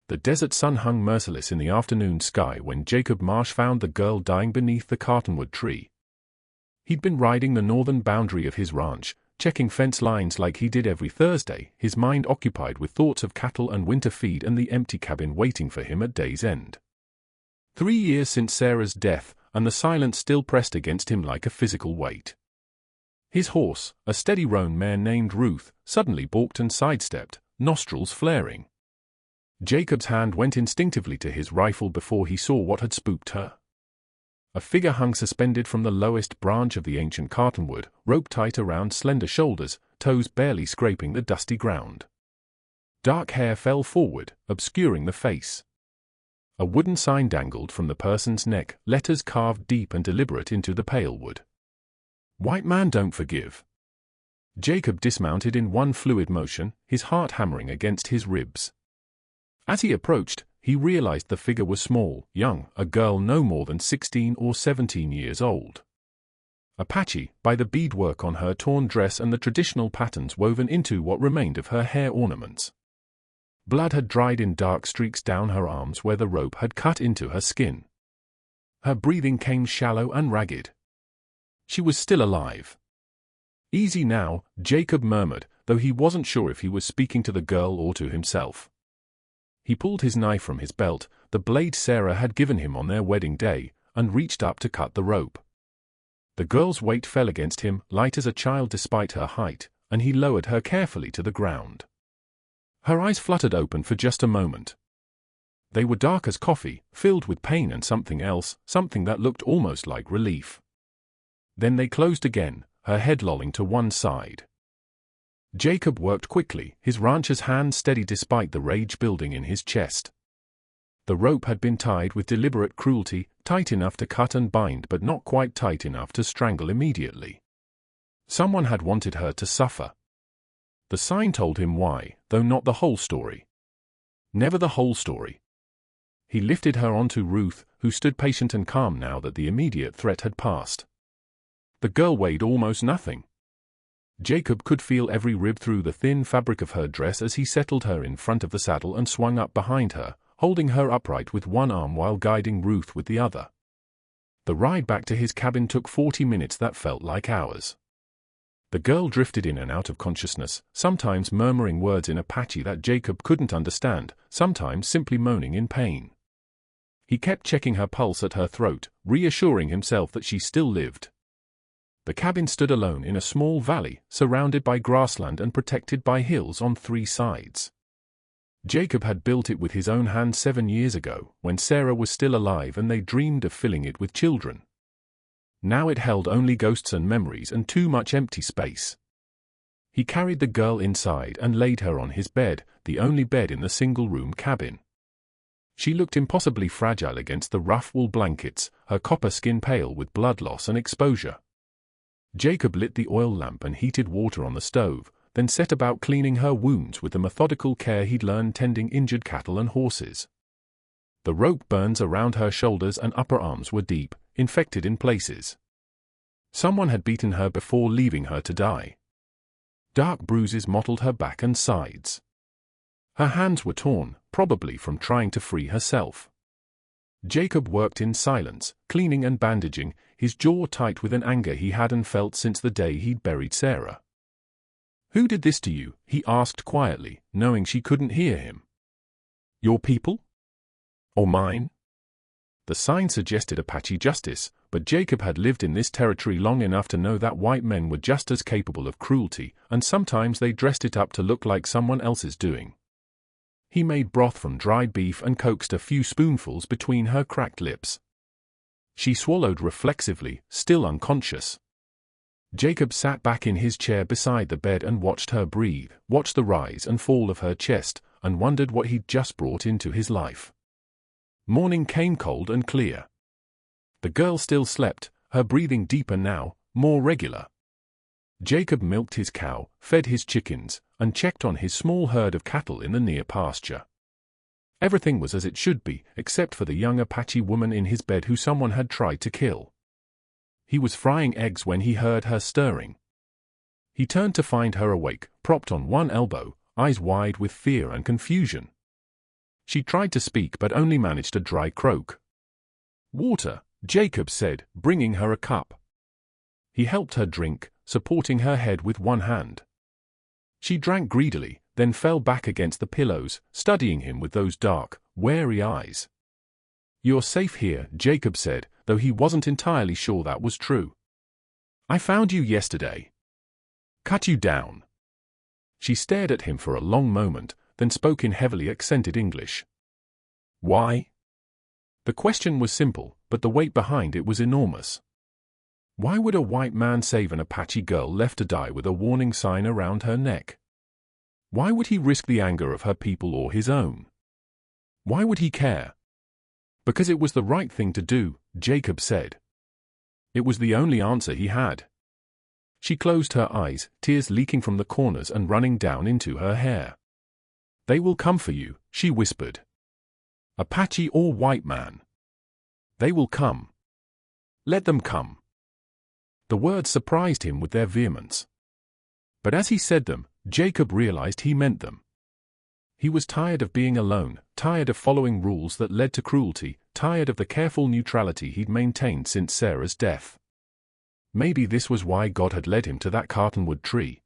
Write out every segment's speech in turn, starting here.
The desert sun hung merciless in the afternoon sky when Jacob Marsh found the girl dying beneath the cottonwood tree. He'd been riding the northern boundary of his ranch, checking fence lines like he did every Thursday, his mind occupied with thoughts of cattle and winter feed and the empty cabin waiting for him at day's end. 3 years since Sarah's death, and the silence still pressed against him like a physical weight. His horse, a steady roan mare named Ruth, suddenly balked and sidestepped, nostrils flaring. Jacob's hand went instinctively to his rifle before he saw what had spooked her. A figure hung suspended from the lowest branch of the ancient cottonwood, rope tight around slender shoulders, toes barely scraping the dusty ground. Dark hair fell forward, obscuring the face. A wooden sign dangled from the person's neck, letters carved deep and deliberate into the pale wood. "White man don't forgive." Jacob dismounted in one fluid motion, his heart hammering against his ribs. As he approached, he realized the figure was small, young, a girl no more than 16 or 17 years old. Apache, by the beadwork on her torn dress and the traditional patterns woven into what remained of her hair ornaments. Blood had dried in dark streaks down her arms where the rope had cut into her skin. Her breathing came shallow and ragged. She was still alive. "Easy now," Jacob murmured, though he wasn't sure if he was speaking to the girl or to himself. He pulled his knife from his belt, the blade Sarah had given him on their wedding day, and reached up to cut the rope. The girl's weight fell against him, light as a child despite her height, and he lowered her carefully to the ground. Her eyes fluttered open for just a moment. They were dark as coffee, filled with pain and something else, something that looked almost like relief. Then they closed again, her head lolling to one side. Jacob worked quickly, his rancher's hand steady despite the rage building in his chest. The rope had been tied with deliberate cruelty, tight enough to cut and bind but not quite tight enough to strangle immediately. Someone had wanted her to suffer. The sign told him why, though not the whole story. Never the whole story. He lifted her onto Ruth, who stood patient and calm now that the immediate threat had passed. The girl weighed almost nothing. Jacob could feel every rib through the thin fabric of her dress as he settled her in front of the saddle and swung up behind her, holding her upright with one arm while guiding Ruth with the other. The ride back to his cabin took 40 minutes that felt like hours. The girl drifted in and out of consciousness, sometimes murmuring words in Apache that Jacob couldn't understand, sometimes simply moaning in pain. He kept checking her pulse at her throat, reassuring himself that she still lived. The cabin stood alone in a small valley, surrounded by grassland and protected by hills on 3 sides. Jacob had built it with his own hands 7 years ago, when Sarah was still alive and they dreamed of filling it with children. Now it held only ghosts and memories and too much empty space. He carried the girl inside and laid her on his bed, the only bed in the single-room cabin. She looked impossibly fragile against the rough wool blankets, her copper skin pale with blood loss and exposure. Jacob lit the oil lamp and heated water on the stove, then set about cleaning her wounds with the methodical care he'd learned tending injured cattle and horses. The rope burns around her shoulders and upper arms were deep, infected in places. Someone had beaten her before leaving her to die. Dark bruises mottled her back and sides. Her hands were torn, probably from trying to free herself. Jacob worked in silence, cleaning and bandaging, his jaw tight with an anger he hadn't felt since the day he'd buried Sarah. "Who did this to you?" he asked quietly, knowing she couldn't hear him. "Your people? Or mine?" The sign suggested Apache justice, but Jacob had lived in this territory long enough to know that white men were just as capable of cruelty, and sometimes they dressed it up to look like someone else's doing. He made broth from dried beef and coaxed a few spoonfuls between her cracked lips. She swallowed reflexively, still unconscious. Jacob sat back in his chair beside the bed and watched her breathe, watched the rise and fall of her chest, and wondered what he'd just brought into his life. Morning came cold and clear. The girl still slept, her breathing deeper now, more regular. Jacob milked his cow, fed his chickens, and checked on his small herd of cattle in the near pasture. Everything was as it should be, except for the young Apache woman in his bed who someone had tried to kill. He was frying eggs when he heard her stirring. He turned to find her awake, propped on one elbow, eyes wide with fear and confusion. She tried to speak but only managed a dry croak. "Water," Jacob said, bringing her a cup. He helped her drink, supporting her head with one hand. She drank greedily, then fell back against the pillows, studying him with those dark, wary eyes. "You're safe here," Jacob said, though he wasn't entirely sure that was true. "I found you yesterday. Cut you down." She stared at him for a long moment, then spoke in heavily accented English. "Why?" The question was simple, but the weight behind it was enormous. Why would a white man save an Apache girl left to die with a warning sign around her neck? Why would he risk the anger of her people or his own? Why would he care? Because it was the right thing to do, Jacob said. It was the only answer he had. She closed her eyes, tears leaking from the corners and running down into her hair. "They will come for you," she whispered. "Apache or white man. They will come. Let them come." The words surprised him with their vehemence. But as he said them, Jacob realized he meant them. He was tired of being alone, tired of following rules that led to cruelty, tired of the careful neutrality he'd maintained since Sarah's death. Maybe this was why God had led him to that cottonwood tree.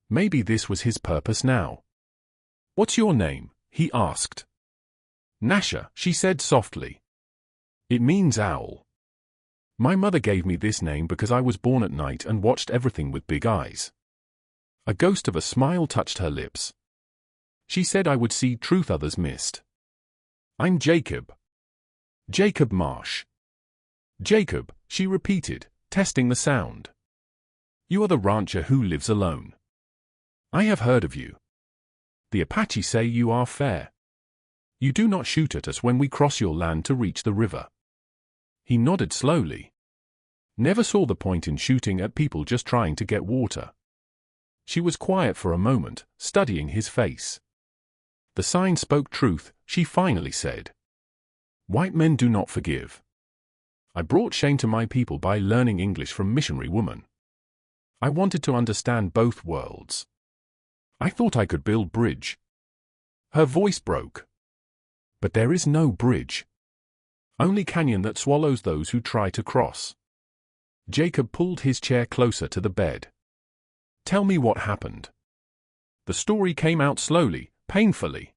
Maybe this was his purpose now. "What's your name?" he asked. "Nasha," she said softly. "It means owl. My mother gave me this name because I was born at night and watched everything with big eyes." A ghost of a smile touched her lips. She said I would see truth others missed. "I'm Jacob. Jacob Marsh." "Jacob," she repeated, testing the sound. "You are the rancher who lives alone. I have heard of you. The Apache say you are fair. You do not shoot at us when we cross your land to reach the river." He nodded slowly. Never saw the point in shooting at people just trying to get water. She was quiet for a moment, studying his face. "The sign spoke truth," she finally said. "White men do not forgive. I brought shame to my people by learning English from missionary women. I wanted to understand both worlds. I thought I could build bridge." Her voice broke. "But there is no bridge. Only canyon that swallows those who try to cross." Jacob pulled his chair closer to the bed. "Tell me what happened." The story came out slowly, painfully.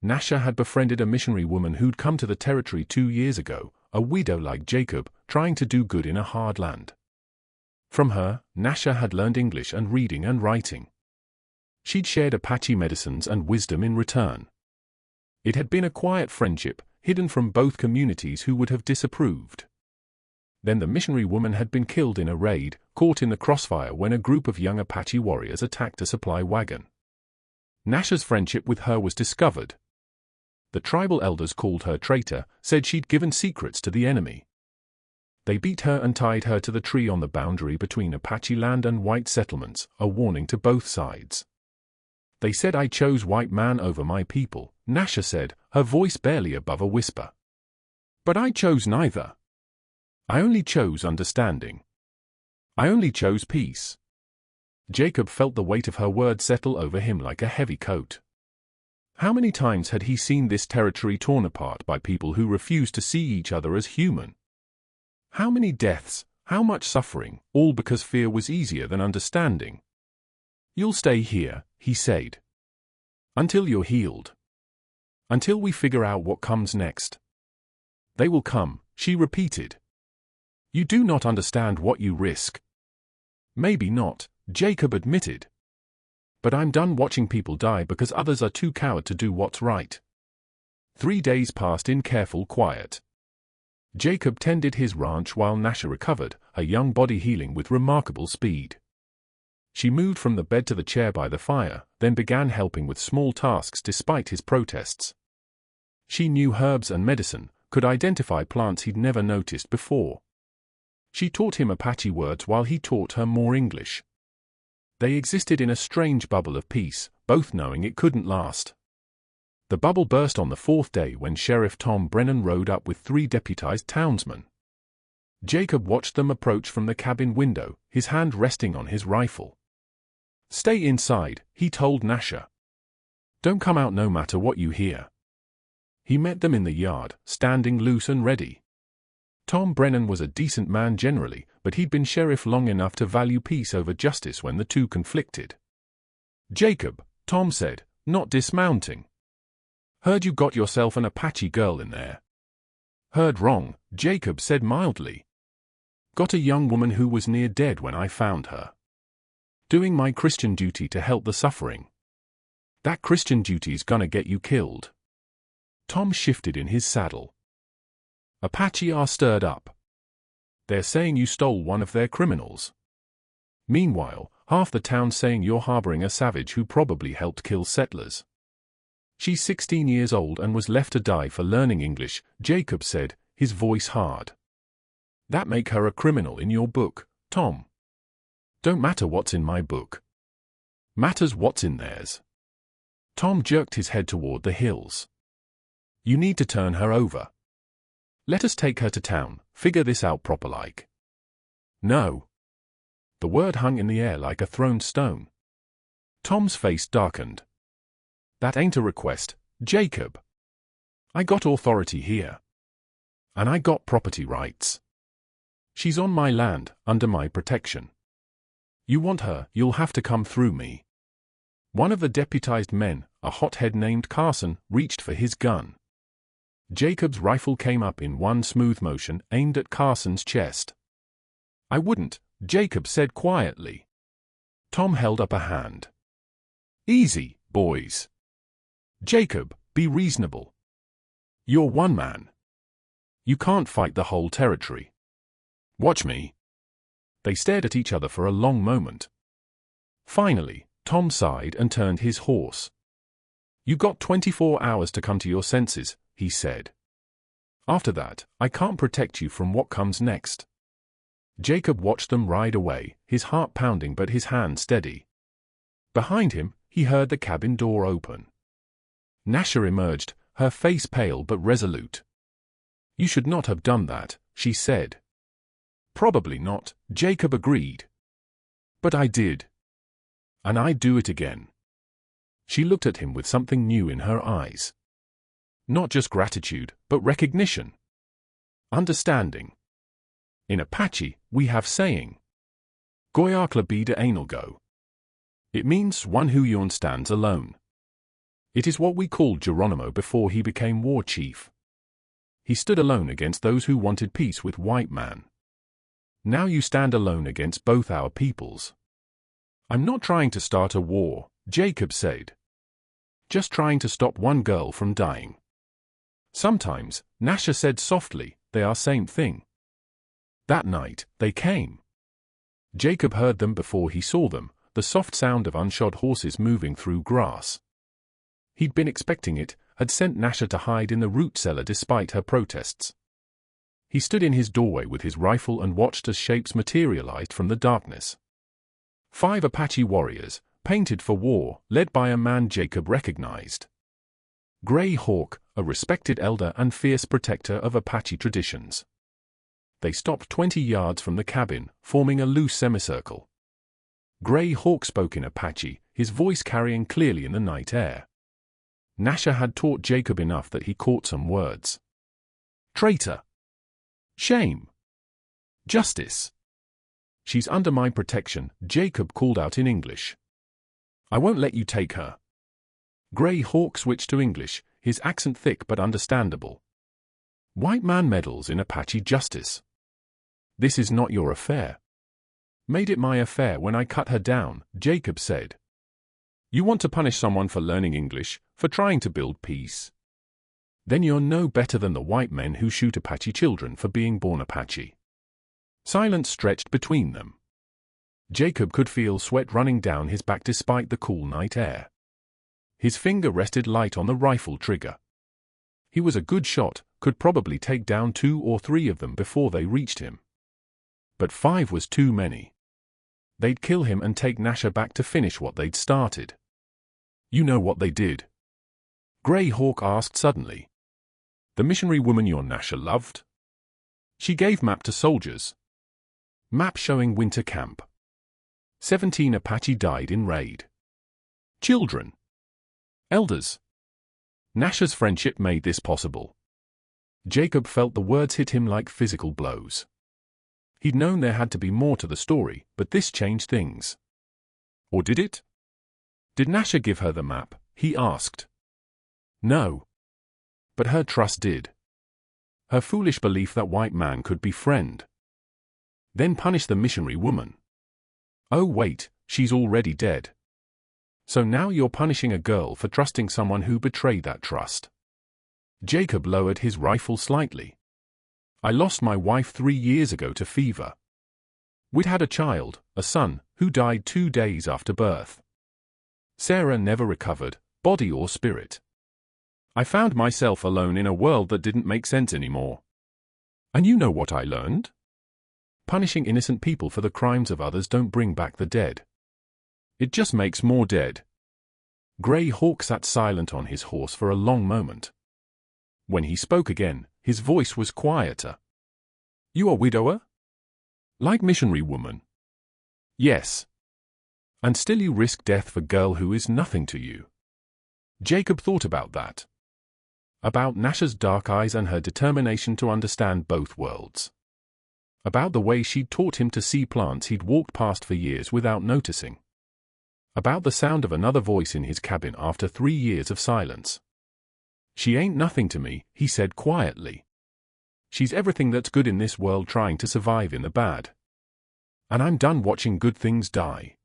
Nasha had befriended a missionary woman who'd come to the territory 2 years ago, a widow like Jacob, trying to do good in a hard land. From her, Nasha had learned English and reading and writing. She'd shared Apache medicines and wisdom in return. It had been a quiet friendship, hidden from both communities who would have disapproved. Then the missionary woman had been killed in a raid, caught in the crossfire when a group of young Apache warriors attacked a supply wagon. Nasha's friendship with her was discovered. The tribal elders called her traitor, said she'd given secrets to the enemy. They beat her and tied her to the tree on the boundary between Apache land and white settlements, a warning to both sides. "They said I chose white man over my people," Nasha said, her voice barely above a whisper. "But I chose neither. I only chose understanding. I only chose peace." Jacob felt the weight of her words settle over him like a heavy coat. How many times had he seen this territory torn apart by people who refused to see each other as human? How many deaths, how much suffering, all because fear was easier than understanding? "You'll stay here," he said. "Until you're healed. Until we figure out what comes next." "They will come," she repeated. "You do not understand what you risk." "Maybe not," Jacob admitted. "But I'm done watching people die because others are too coward to do what's right." 3 days passed in careful quiet. Jacob tended his ranch while Nasha recovered, her young body healing with remarkable speed. She moved from the bed to the chair by the fire, then began helping with small tasks despite his protests. She knew herbs and medicine, could identify plants he'd never noticed before. She taught him Apache words while he taught her more English. They existed in a strange bubble of peace, both knowing it couldn't last. The bubble burst on the 4th day when Sheriff Tom Brennan rode up with 3 deputized townsmen. Jacob watched them approach from the cabin window, his hand resting on his rifle. "Stay inside," he told Nasha. "Don't come out no matter what you hear." He met them in the yard, standing loose and ready. Tom Brennan was a decent man generally, but he'd been sheriff long enough to value peace over justice when the two conflicted. "Jacob," Tom said, not dismounting. "Heard you got yourself an Apache girl in there." "Heard wrong," Jacob said mildly. "Got a young woman who was near dead when I found her. Doing my Christian duty to help the suffering. That Christian duty's gonna get you killed." Tom shifted in his saddle. "Apache are stirred up. They're saying you stole one of their criminals. Meanwhile, half the town's saying you're harboring a savage who probably helped kill settlers." "She's 16 years old and was left to die for learning English," Jacob said, his voice hard. "That make her a criminal in your book, Tom." "Don't matter what's in my book. Matters what's in theirs." Tom jerked his head toward the hills. "You need to turn her over. Let us take her to town, figure this out proper like." "No." The word hung in the air like a thrown stone. Tom's face darkened. "That ain't a request, Jacob. I got authority here. And I got property rights. She's on my land, under my protection. You want her, you'll have to come through me." One of the deputized men, a hothead named Carson, reached for his gun. Jacob's rifle came up in one smooth motion, aimed at Carson's chest. "I wouldn't," Jacob said quietly. Tom held up a hand. "Easy, boys. Jacob, be reasonable. You're one man. You can't fight the whole territory. Watch me." They stared at each other for a long moment. Finally, Tom sighed and turned his horse. "You got 24 hours to come to your senses," he said. "After that, I can't protect you from what comes next." Jacob watched them ride away, his heart pounding but his hand steady. Behind him, he heard the cabin door open. Nasha emerged, her face pale but resolute. "You should not have done that," she said. "Probably not," Jacob agreed. "But I did. And I'd do it again." She looked at him with something new in her eyes. Not just gratitude, but recognition. Understanding. In Apache, we have saying, "Goyakla bida ainalgo." It means one who yon stands alone. It is what we called Geronimo before he became war chief. He stood alone against those who wanted peace with white man. Now you stand alone against both our peoples. "I'm not trying to start a war," Jacob said. "Just trying to stop one girl from dying." "Sometimes," Nasha said softly, "they are same thing." That night, they came. Jacob heard them before he saw them, the soft sound of unshod horses moving through grass. He'd been expecting it, had sent Nasha to hide in the root cellar despite her protests. He stood in his doorway with his rifle and watched as shapes materialized from the darkness. 5 Apache warriors, painted for war, led by a man Jacob recognized. Gray Hawk, a respected elder and fierce protector of Apache traditions. They stopped 20 yards from the cabin, forming a loose semicircle. Gray Hawk spoke in Apache, his voice carrying clearly in the night air. Nasha had taught Jacob enough that he caught some words. "Traitor. Shame. Justice. She's under my protection," Jacob called out in English. "I won't let you take her." Gray Hawk switched to English, his accent thick but understandable. "White man meddles in Apache justice. This is not your affair." "Made it my affair when I cut her down," Jacob said. "You want to punish someone for learning English, for trying to build peace? Then you're no better than the white men who shoot Apache children for being born Apache." Silence stretched between them. Jacob could feel sweat running down his back despite the cool night air. His finger rested light on the rifle trigger. He was a good shot, could probably take down 2 or 3 of them before they reached him. But 5 was too many. They'd kill him and take Nasha back to finish what they'd started. "You know what they did?" Gray Hawk asked suddenly. "The missionary woman your Nasha loved? She gave map to soldiers. Map showing winter camp. 17 Apache died in raid. Children. Elders. Nasha's friendship made this possible. Jacob felt the words hit him like physical blows. He'd known there had to be more to the story, but this changed things. Or did it? Did Nasha give her the map? He asked. No. But her trust did. Her foolish belief that white man could befriend. Then punish the missionary woman. Oh wait, she's already dead. So now you're punishing a girl for trusting someone who betrayed that trust. Jacob lowered his rifle slightly. I lost my wife 3 years ago to fever. We'd had a child, a son, who died 2 days after birth. Sarah never recovered, body or spirit. I found myself alone in a world that didn't make sense anymore. And you know what I learned? Punishing innocent people for the crimes of others don't bring back the dead. It just makes more dead. Grey Hawk sat silent on his horse for a long moment. When he spoke again, his voice was quieter. You a widower? Like missionary woman? Yes. And still you risk death for girl who is nothing to you. Jacob thought about that. About Nasha's dark eyes and her determination to understand both worlds. About the way she'd taught him to see plants he'd walked past for years without noticing. About the sound of another voice in his cabin after 3 years of silence. She ain't nothing to me, he said quietly. She's everything that's good in this world trying to survive in the bad. And I'm done watching good things die.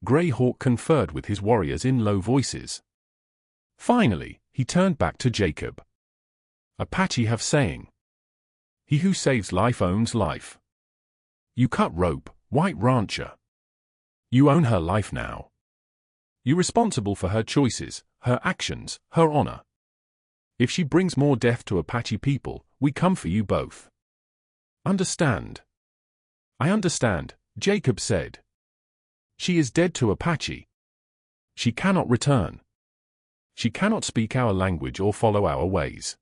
Grey Hawk conferred with his warriors in low voices. Finally, he turned back to Jacob. Apache have saying. He who saves life owns life. You cut rope, white rancher. You own her life now. You're responsible for her choices, her actions, her honor. If she brings more death to Apache people, we come for you both. Understand? I understand, Jacob said. She is dead to Apache. She cannot return. She cannot speak our language or follow our ways.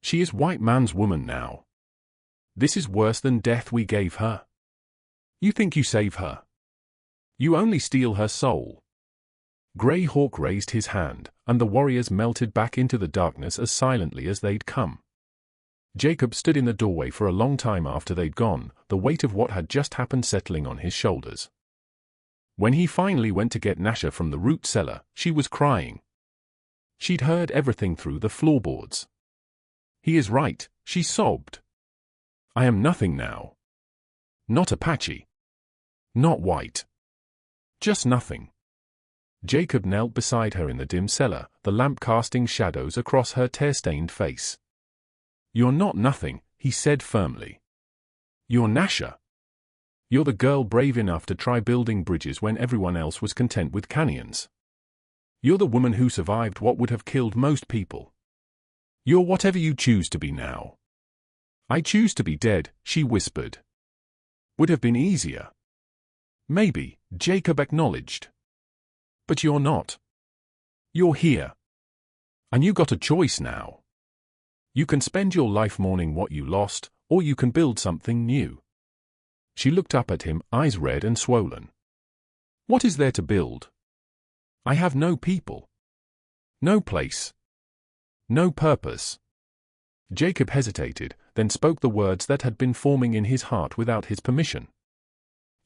She is white man's woman now. This is worse than death we gave her. You think you save her. You only steal her soul. Grey Hawk raised his hand, and the warriors melted back into the darkness as silently as they'd come. Jacob stood in the doorway for a long time after they'd gone, the weight of what had just happened settling on his shoulders. When he finally went to get Nasha from the root cellar, she was crying. She'd heard everything through the floorboards. He is right, she sobbed. I am nothing now. Not Apache. Not white. Just nothing. Jacob knelt beside her in the dim cellar, the lamp casting shadows across her tear-stained face. You're not nothing, he said firmly. You're Nasha. You're the girl brave enough to try building bridges when everyone else was content with canyons. You're the woman who survived what would have killed most people. You're whatever you choose to be now. I choose to be dead, she whispered. Would have been easier. Maybe, Jacob acknowledged. But you're not. You're here. And you got a choice now. You can spend your life mourning what you lost, or you can build something new. She looked up at him, eyes red and swollen. What is there to build? I have no people. No place. No purpose. Jacob hesitated, then spoke the words that had been forming in his heart without his permission.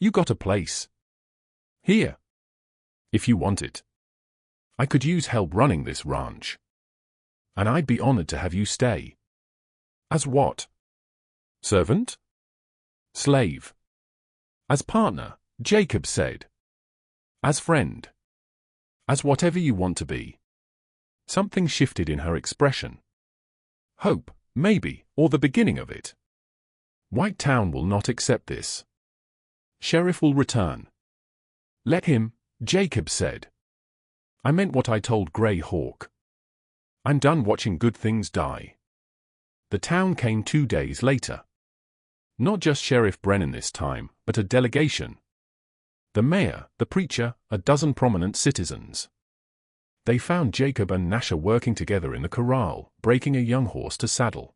You got a place. Here. If you want it. I could use help running this ranch. And I'd be honored to have you stay. As what? Servant? Slave. As partner, Jacob said. As friend. As whatever you want to be. Something shifted in her expression. Hope, maybe, or the beginning of it. White Town will not accept this. Sheriff will return. Let him, Jacob said. I meant what I told Grey Hawk. I'm done watching good things die. The town came 2 days later. Not just Sheriff Brennan this time, but a delegation. The mayor, the preacher, a dozen prominent citizens. They found Jacob and Nasha working together in the corral, breaking a young horse to saddle.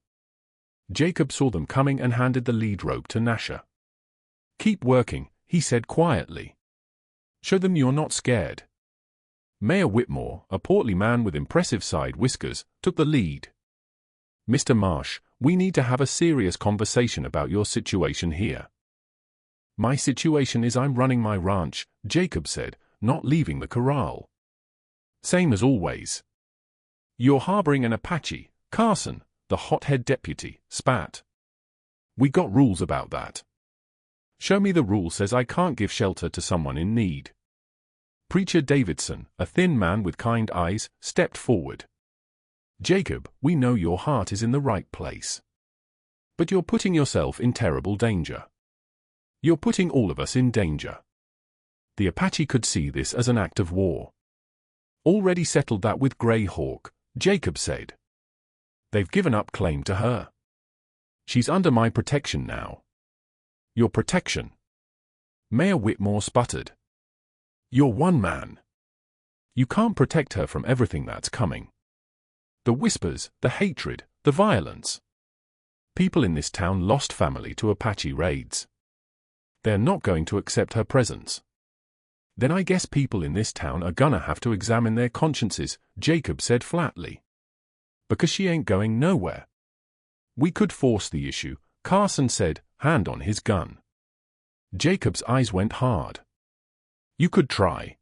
Jacob saw them coming and handed the lead rope to Nasha. Keep working, he said quietly. Show them you're not scared. Mayor Whitmore, a portly man with impressive side whiskers, took the lead. "Mr. Marsh, we need to have a serious conversation about your situation here." "My situation is I'm running my ranch," Jacob said, not leaving the corral. "Same as always." "You're harboring an Apache," Carson, the hothead deputy, spat. "We got rules about that." "Show me the rule says I can't give shelter to someone in need." Preacher Davidson, a thin man with kind eyes, stepped forward. "Jacob, we know your heart is in the right place. But you're putting yourself in terrible danger. You're putting all of us in danger." The Apache could see this as an act of war. "Already settled that with Grey Hawk," Jacob said. "They've given up claim to her. She's under my protection now." "Your protection?" Mayor Whitmore sputtered. "You're one man. You can't protect her from everything that's coming. The whispers, the hatred, the violence. People in this town lost family to Apache raids. They're not going to accept her presence. Then I guess people in this town are gonna have to examine their consciences," Jacob said flatly. "Because she ain't going nowhere." "We could force the issue," Carson said, hand on his gun. Jacob's eyes went hard. "You could try."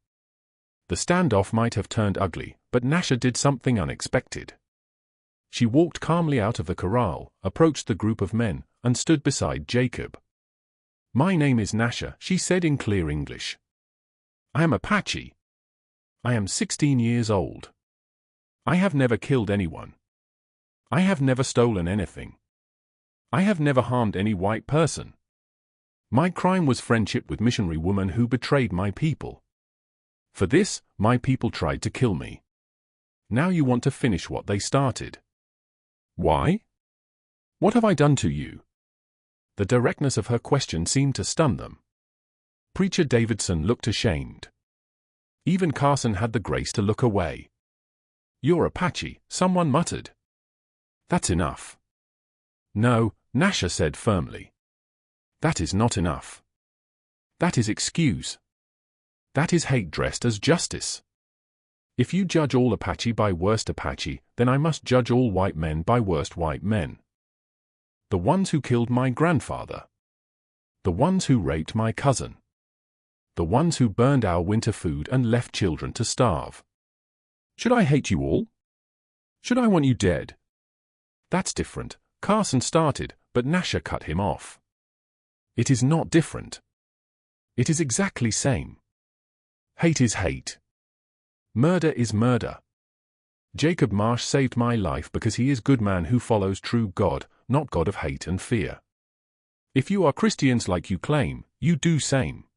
The standoff might have turned ugly, but Nasha did something unexpected. She walked calmly out of the corral, approached the group of men, and stood beside Jacob. "My name is Nasha," she said in clear English. "I am Apache. I am 16 years old. I have never killed anyone. I have never stolen anything. I have never harmed any white person. My crime was friendship with missionary woman who betrayed my people. For this, my people tried to kill me. Now you want to finish what they started. Why? What have I done to you?" The directness of her question seemed to stun them. Preacher Davidson looked ashamed. Even Carson had the grace to look away. "You're Apache," someone muttered. "That's enough." "No," Nasha said firmly. "That is not enough. That is excuse. That is hate dressed as justice. If you judge all Apache by worst Apache, then I must judge all white men by worst white men. The ones who killed my grandfather. The ones who raped my cousin. The ones who burned our winter food and left children to starve. Should I hate you all? Should I want you dead?" "That's different," Carson started, but Nasha cut him off. "It is not different. It is exactly same. Hate is hate. Murder is murder. Jacob Marsh saved my life because he is good man who follows true God, not God of hate and fear. If you are Christians like you claim, you do same.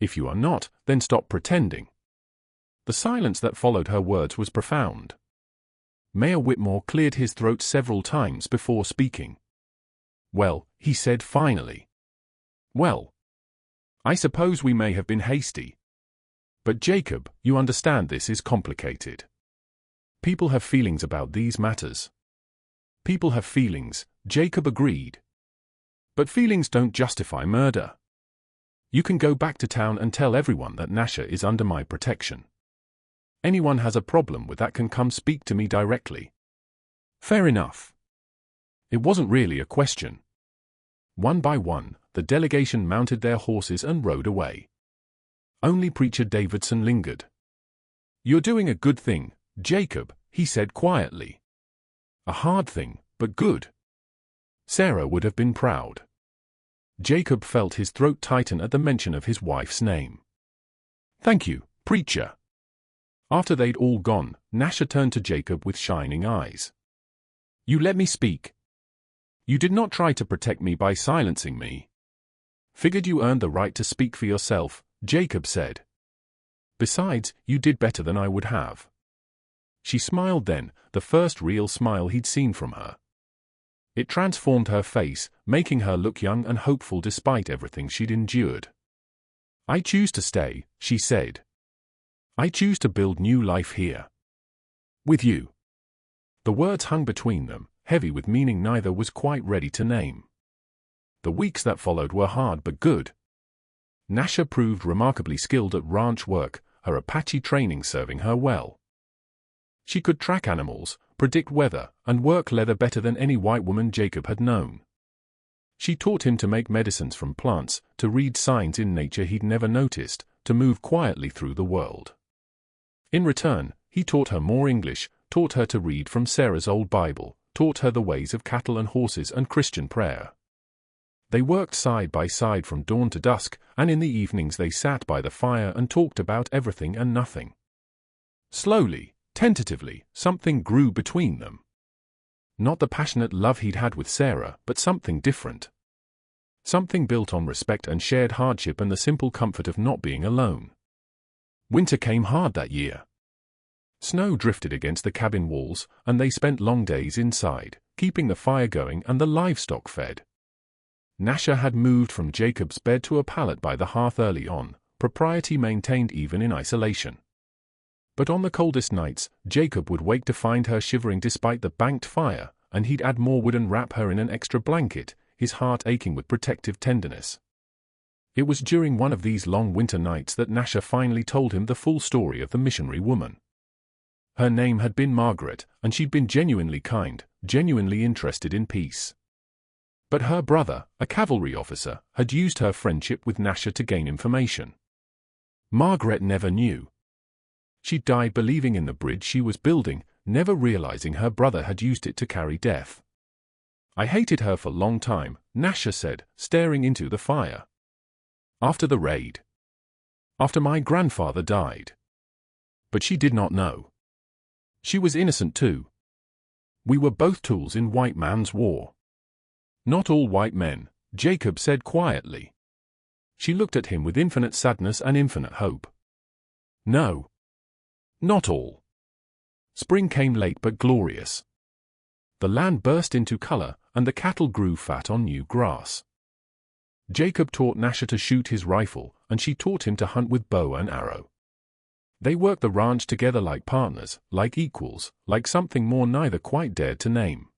If you are not, then stop pretending." The silence that followed her words was profound. Mayor Whitmore cleared his throat several times before speaking. "Well," he said finally. "Well, I suppose we may have been hasty. But Jacob, you understand this is complicated. People have feelings about these matters." "People have feelings," Jacob agreed. "But feelings don't justify murder. You can go back to town and tell everyone that Nasha is under my protection. Anyone has a problem with that can come speak to me directly." "Fair enough." It wasn't really a question. One by one, the delegation mounted their horses and rode away. Only Preacher Davidson lingered. "You're doing a good thing, Jacob," he said quietly. "A hard thing, but good. Sarah would have been proud." Jacob felt his throat tighten at the mention of his wife's name. "Thank you, Preacher." After they'd all gone, Nasha turned to Jacob with shining eyes. "You let me speak. You did not try to protect me by silencing me. Figured you earned the right to speak for yourself," Jacob said. "Besides, you did better than I would have." She smiled then, the first real smile he'd seen from her. It transformed her face, making her look young and hopeful despite everything she'd endured. "I choose to stay," she said. "I choose to build new life here. With you." The words hung between them, heavy with meaning neither was quite ready to name. The weeks that followed were hard but good. Nasha proved remarkably skilled at ranch work, her Apache training serving her well. She could track animals, predict weather, and work leather better than any white woman Jacob had known. She taught him to make medicines from plants, to read signs in nature he'd never noticed, to move quietly through the world. In return, he taught her more English, taught her to read from Sarah's old Bible, taught her the ways of cattle and horses and Christian prayer. They worked side by side from dawn to dusk, and in the evenings they sat by the fire and talked about everything and nothing. Slowly, tentatively, something grew between them. Not the passionate love he'd had with Sarah, but something different. Something built on respect and shared hardship and the simple comfort of not being alone. Winter came hard that year. Snow drifted against the cabin walls, and they spent long days inside, keeping the fire going and the livestock fed. Nasha had moved from Jacob's bed to a pallet by the hearth early on, propriety maintained even in isolation. But on the coldest nights, Jacob would wake to find her shivering despite the banked fire, and he'd add more wood and wrap her in an extra blanket, his heart aching with protective tenderness. It was during one of these long winter nights that Nasha finally told him the full story of the missionary woman. Her name had been Margaret, and she'd been genuinely kind, genuinely interested in peace. But her brother, a cavalry officer, had used her friendship with Nasha to gain information. Margaret never knew. She died believing in the bridge she was building, never realizing her brother had used it to carry death. I hated her for a long time, Nasha said, staring into the fire. After the raid. After my grandfather died. But she did not know. She was innocent too. We were both tools in white man's war. Not all white men, Jacob said quietly. She looked at him with infinite sadness and infinite hope. No. Not all. Spring came late but glorious. The land burst into color, and the cattle grew fat on new grass. Jacob taught Nasha to shoot his rifle, and she taught him to hunt with bow and arrow. They worked the ranch together like partners, like equals, like something more neither quite dared to name.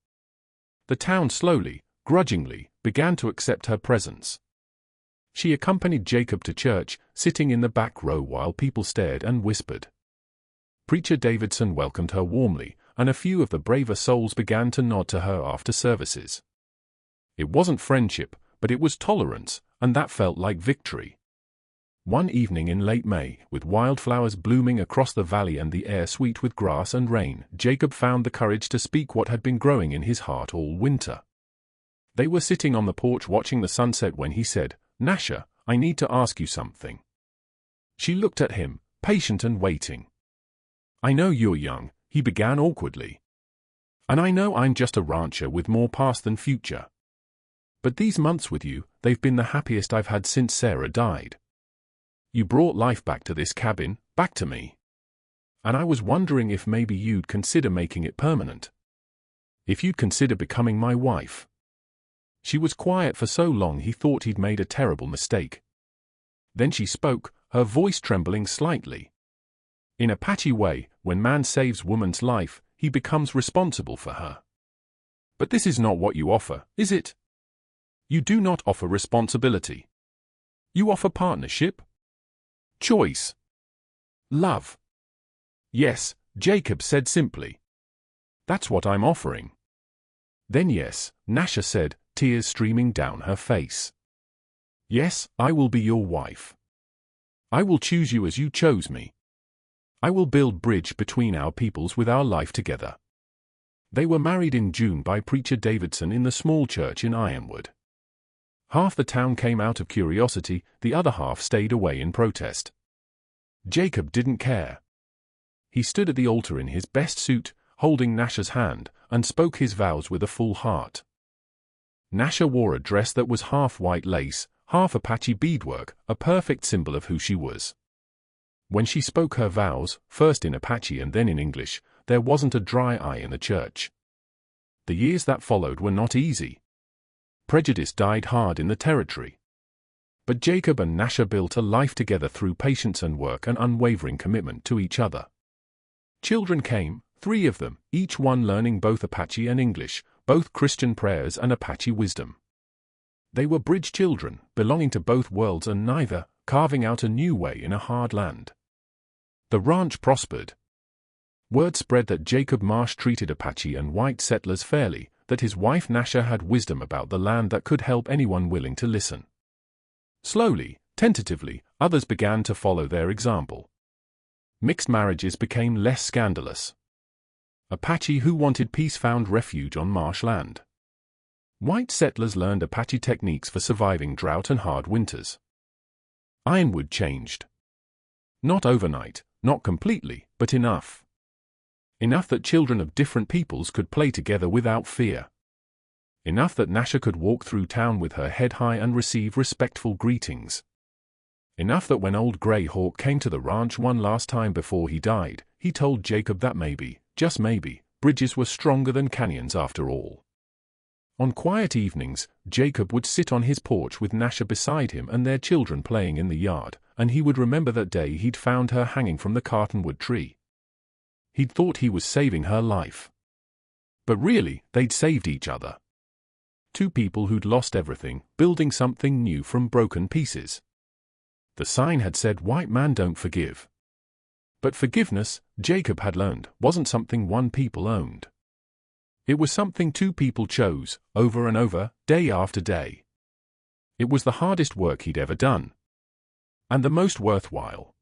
The town slowly, grudgingly, began to accept her presence. She accompanied Jacob to church, sitting in the back row while people stared and whispered. Preacher Davidson welcomed her warmly, and a few of the braver souls began to nod to her after services. It wasn't friendship, but it was tolerance, and that felt like victory. One evening in late May, with wildflowers blooming across the valley and the air sweet with grass and rain, Jacob found the courage to speak what had been growing in his heart all winter. They were sitting on the porch watching the sunset when he said, "Nasha, I need to ask you something." She looked at him, patient and waiting. "I know you're young," he began awkwardly. "And I know I'm just a rancher with more past than future. But these months with you, they've been the happiest I've had since Sarah died. You brought life back to this cabin, back to me. And I was wondering if maybe you'd consider making it permanent. If you'd consider becoming my wife." She was quiet for so long he thought he'd made a terrible mistake. Then she spoke, her voice trembling slightly. In Apache way, when man saves woman's life, he becomes responsible for her. But this is not what you offer, is it? You do not offer responsibility. You offer partnership? Choice. Love. Yes, Jacob said simply. That's what I'm offering. Then yes, Nasha said, tears streaming down her face. Yes, I will be your wife. I will choose you as you chose me. I will build bridge between our peoples with our life together. They were married in June by Preacher Davidson in the small church in Ironwood. Half the town came out of curiosity, the other half stayed away in protest. Jacob didn't care. He stood at the altar in his best suit, holding Nasha's hand, and spoke his vows with a full heart. Nasha wore a dress that was half white lace, half Apache beadwork, a perfect symbol of who she was. When she spoke her vows, first in Apache and then in English, there wasn't a dry eye in the church. The years that followed were not easy. Prejudice died hard in the territory. But Jacob and Nasha built a life together through patience and work and unwavering commitment to each other. Children came, 3 of them, each one learning both Apache and English, both Christian prayers and Apache wisdom. They were bridge children, belonging to both worlds and neither, carving out a new way in a hard land. The ranch prospered. Word spread that Jacob Marsh treated Apache and white settlers fairly, that his wife Nasha had wisdom about the land that could help anyone willing to listen. Slowly, tentatively, others began to follow their example. Mixed marriages became less scandalous. Apache who wanted peace found refuge on marsh land. White settlers learned Apache techniques for surviving drought and hard winters. Ironwood changed. Not overnight, not completely, but enough. Enough that children of different peoples could play together without fear. Enough that Nasha could walk through town with her head high and receive respectful greetings. Enough that when old Grey Hawk came to the ranch one last time before he died, he told Jacob that maybe, just maybe, bridges were stronger than canyons after all. On quiet evenings, Jacob would sit on his porch with Nasha beside him and their children playing in the yard, and he would remember that day he'd found her hanging from the cottonwood tree. He'd thought he was saving her life. But really, they'd saved each other. Two people who'd lost everything, building something new from broken pieces. The sign had said, "White man don't forgive." But forgiveness, Jacob had learned, wasn't something one people owned. It was something two people chose, over and over, day after day. It was the hardest work he'd ever done. And the most worthwhile.